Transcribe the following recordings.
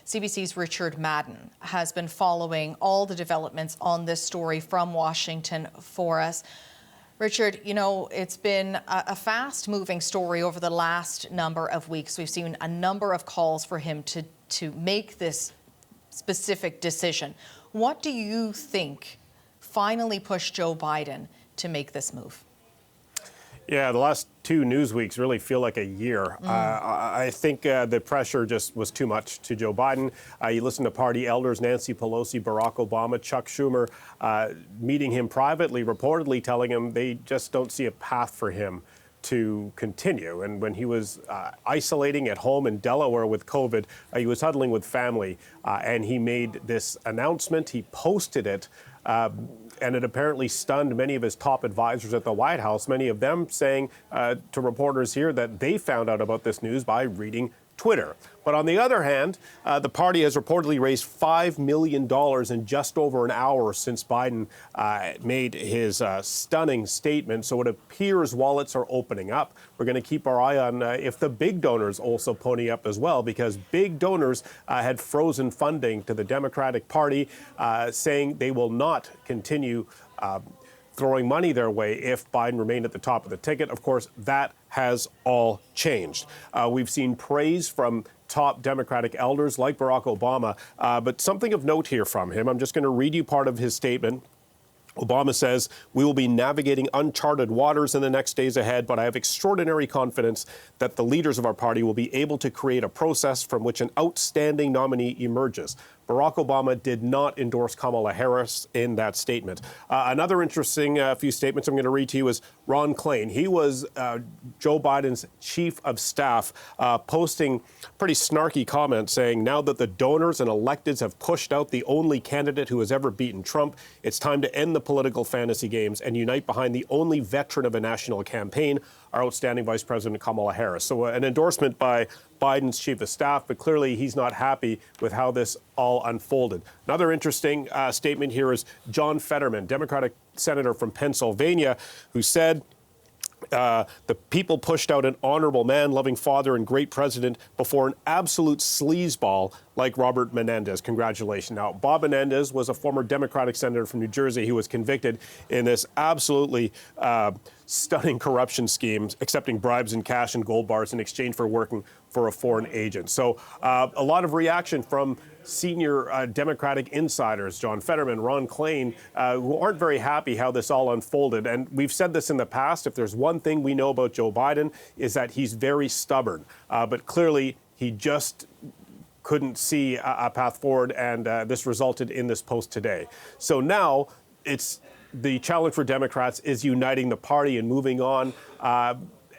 CBC's Richard Madden has been following all the developments on this story from Washington for us. Richard, you know, it's been a fast-moving story over the last number of weeks. We've seen a number of calls for him to make this specific decision. What do you think finally pushed Joe Biden to make this move? Yeah, the last 2 news weeks really feel like a year. I think the pressure just was too much to Joe Biden. You listen to party elders, Nancy Pelosi, Barack Obama, Chuck Schumer, meeting him privately, reportedly telling him they just don't see a path for him to continue. And when he was isolating at home in Delaware with COVID, he was huddling with family, and he made this announcement. He posted it. And it apparently stunned many of his top advisors at the White House, many of them saying to reporters here that they found out about this news by reading Twitter. But on the other hand, the party has reportedly raised $5 million in just over an hour since Biden made his stunning statement. So it appears wallets are opening up. We're going to keep our eye on if the big donors also pony up as well, because big donors had frozen funding to the Democratic Party, saying they will not continue throwing money their way if Biden remained at the top of the ticket. Of course, that has all changed. We've seen praise from top Democratic elders like Barack Obama, but something of note here from him. I'm just going to read you part of his statement. Obama says, "We will be navigating uncharted waters in the next days ahead, but I have extraordinary confidence that the leaders of our party will be able to create a process from which an outstanding nominee emerges." Barack Obama did not endorse Kamala Harris in that statement. Another interesting few statements I'm going to read to you is Ron Klain. He was Joe Biden's chief of staff, posting pretty snarky comments saying, "Now that the donors and electeds have pushed out the only candidate who has ever beaten Trump, it's time to end the political fantasy games and unite behind the only veteran of a national campaign, our outstanding Vice-President Kamala Harris." So an endorsement by Biden's chief of staff, but clearly he's not happy with how this all unfolded. Another interesting statement here is John Fetterman, Democratic senator from Pennsylvania, who said, the people pushed out an honorable man, loving father, and great president before an absolute sleazeball like Robert Menendez. Congratulations. Now, Bob Menendez was a former Democratic senator from New Jersey who was convicted in this absolutely stunning corruption scheme, accepting bribes in cash and gold bars in exchange for working for a foreign agent. So a lot of reaction from senior Democratic insiders, John Fetterman, Ron Klain, who aren't very happy how this all unfolded. And we've said this in the past. If there's one thing we know about Joe Biden, is that he's very stubborn. But clearly, he just couldn't see a path forward, and this resulted in this post today. So now it's the challenge for Democrats is uniting the party and moving on.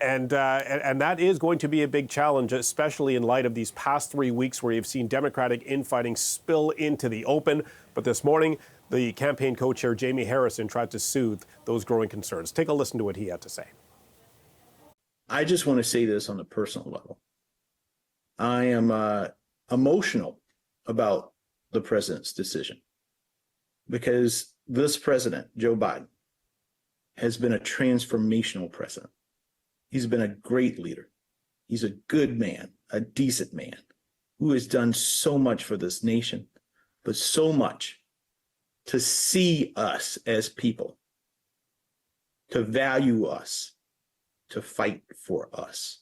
And that is going to be a big challenge, especially in light of these past 3 weeks where you've seen Democratic infighting spill into the open. But this morning, the campaign co-chair, Jamie Harrison, tried to soothe those growing concerns. Take a listen to what he had to say. I just want to say this on a personal level. I am emotional about the president's decision because this president, Joe Biden, has been a transformational president. He's been a great leader. He's a good man, a decent man who has done so much for this nation, but so much to see us as people, to value us, to fight for us.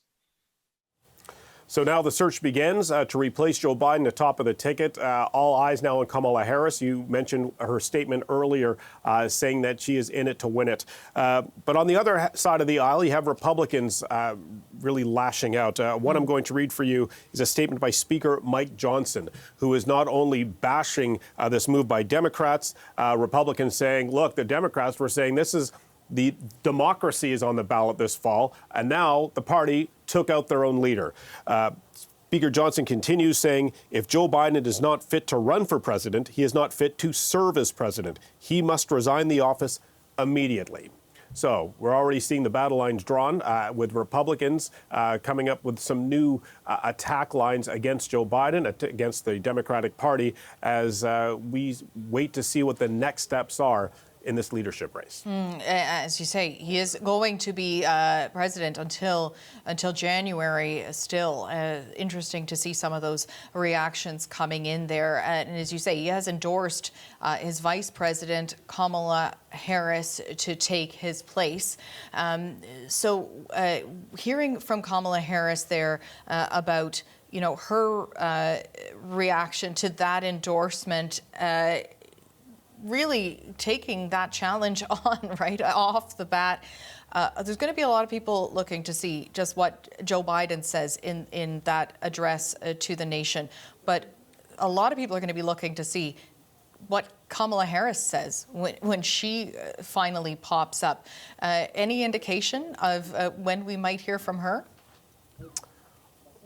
So now the search begins to replace Joe Biden atop of the ticket. All eyes now on Kamala Harris. You mentioned her statement earlier saying that she is in it to win it. But on the other side of the aisle, you have Republicans really lashing out. What I'm going to read for you is a statement by Speaker Mike Johnson, who is not only bashing this move by Democrats, Republicans saying, look, the Democrats were saying this is the democracy is on the ballot this fall, and now the party took out their own leader. Speaker Johnson continues saying, if Joe Biden is not fit to run for president, he is not fit to serve as president. He must resign the office immediately. So we're already seeing the battle lines drawn with Republicans coming up with some new attack lines against Joe Biden, against the Democratic Party, as we wait to see what the next steps are in this leadership race. As you say, he is going to be president until January still. Interesting to see some of those reactions coming in there. And as you say, he has endorsed his Vice President Kamala Harris to take his place. So hearing from Kamala Harris there about her reaction to that endorsement, really taking that challenge on right off the bat. There's going to be a lot of people looking to see just what Joe Biden says in that address to the nation. But a lot of people are going to be looking to see what Kamala Harris says when she finally pops up. Any indication of when we might hear from her?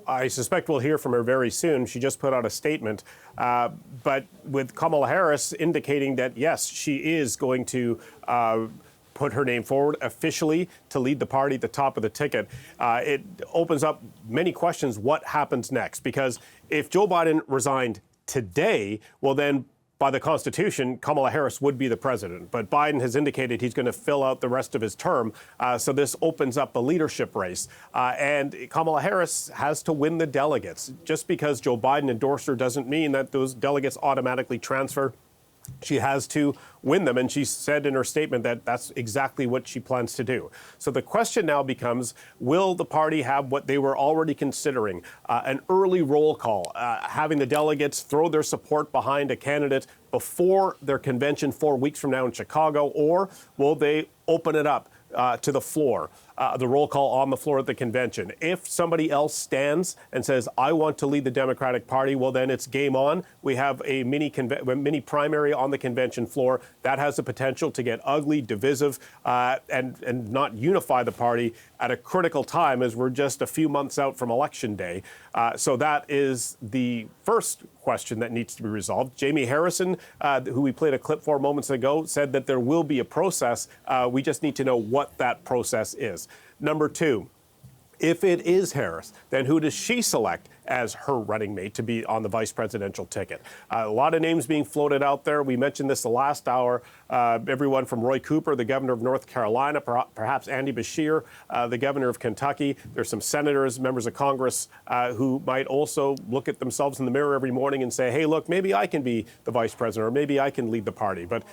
I suspect we'll hear from her very soon. She just put out a statement. But with Kamala Harris indicating that, yes, she is going to put her name forward officially to lead the party at the top of the ticket, it opens up many questions. What happens next? Because if Joe Biden resigned today, well, then by the Constitution, Kamala Harris would be the president. But Biden has indicated he's going to fill out the rest of his term. So this opens up a leadership race. And Kamala Harris has to win the delegates. Just because Joe Biden endorsed her doesn't mean that those delegates automatically transfer. She has to win them, and she said in her statement that that's exactly what she plans to do. So the question now becomes, will the party have what they were already considering, an early roll call, having the delegates throw their support behind a candidate before their convention 4 weeks from now in Chicago, or will they open it up to the floor, the roll call on the floor at the convention? If somebody else stands and says, I want to lead the Democratic Party, well, then it's game on. We have a mini primary on the convention floor. That has the potential to get ugly, divisive, and not unify the party at a critical time, as we're just a few months out from Election Day. So that is the first question that needs to be resolved. Jamie Harrison, who we played a clip for moments ago, said that there will be a process. We just need to know what that process is. Number two, if it is Harris, then who does she select as her running mate to be on the vice presidential ticket? A lot of names being floated out there. We mentioned this the last hour. Everyone from Roy Cooper, the governor of North Carolina, perhaps Andy Beshear, the governor of Kentucky. There's some senators, members of Congress, who might also look at themselves in the mirror every morning and say, hey, look, maybe I can be the vice president, or maybe I can lead the party. But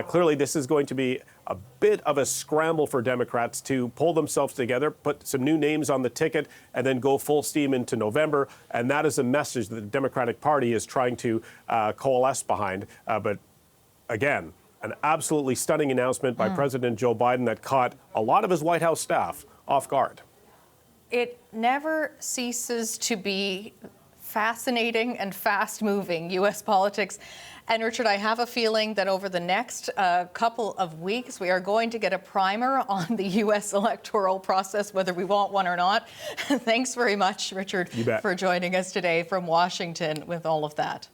clearly this is going to be a bit of a scramble for Democrats to pull themselves together, put some new names on the ticket, and then go full steam into November. And that is a message that the Democratic Party is trying to coalesce behind. But again, an absolutely stunning announcement by President Joe Biden that caught a lot of his White House staff off guard. It never ceases to be fascinating and fast-moving, U.S. politics. And Richard, I have a feeling that over the next couple of weeks, we are going to get a primer on the U.S. electoral process, whether we want one or not. Thanks very much, Richard, for joining us today from Washington with all of that.